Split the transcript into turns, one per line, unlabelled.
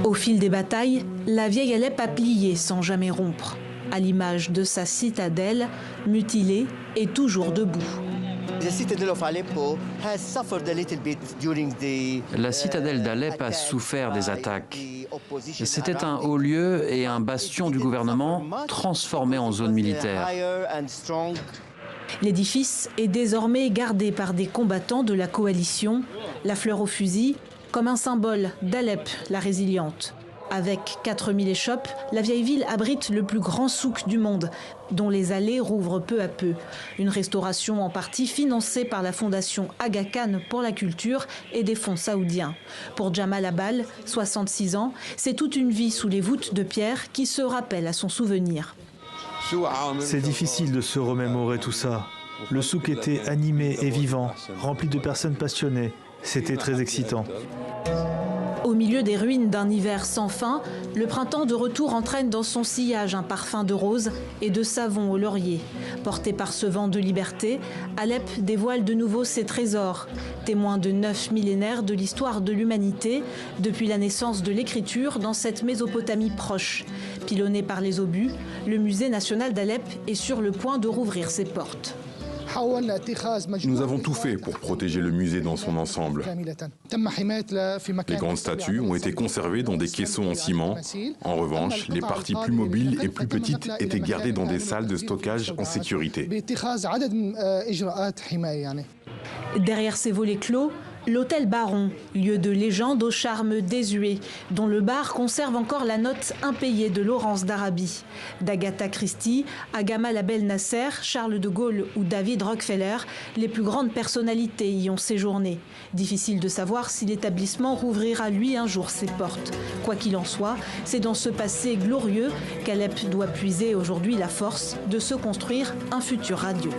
Au fil des batailles, la vieille Alep a plié sans jamais rompre, à l'image de sa citadelle, mutilée et toujours debout.
La citadelle d'Alep a souffert des attaques. C'était un haut lieu et un bastion du gouvernement transformé en zone militaire.
L'édifice est désormais gardé par des combattants de la coalition, la fleur au fusil, comme un symbole d'Alep, la résiliente. Avec 4000 échoppes, la vieille ville abrite le plus grand souk du monde, dont les allées rouvrent peu à peu. Une restauration en partie financée par la fondation Aga Khan pour la culture et des fonds saoudiens. Pour Jamal Abal, 66 ans, c'est toute une vie sous les voûtes de pierre qui se rappelle à son souvenir.
C'est difficile de se remémorer tout ça. Le souk était animé et vivant, rempli de personnes passionnées. C'était très excitant.
Au milieu des ruines d'un hiver sans fin, le printemps de retour entraîne dans son sillage un parfum de rose et de savon au laurier. Porté par ce vent de liberté, Alep dévoile de nouveau ses trésors, témoin de 9 millénaires de l'histoire de l'humanité, depuis la naissance de l'écriture dans cette Mésopotamie proche. Pilonné par les obus, le musée national d'Alep est sur le point de rouvrir ses portes.
Nous avons tout fait pour protéger le musée dans son ensemble. Les grandes statues ont été conservées dans des caissons en ciment. En revanche, les parties plus mobiles et plus petites étaient gardées dans des salles de stockage en sécurité.
Derrière ces volets clos, l'hôtel Baron, lieu de légende au charme désuet, dont le bar conserve encore la note impayée de Laurence d'Arabie. D'Agatha Christie à Gamal Abdel Nasser, Charles de Gaulle ou David Rockefeller, les plus grandes personnalités y ont séjourné. Difficile de savoir si l'établissement rouvrira lui un jour ses portes. Quoi qu'il en soit, c'est dans ce passé glorieux qu'Alep doit puiser aujourd'hui la force de se construire un futur radieux.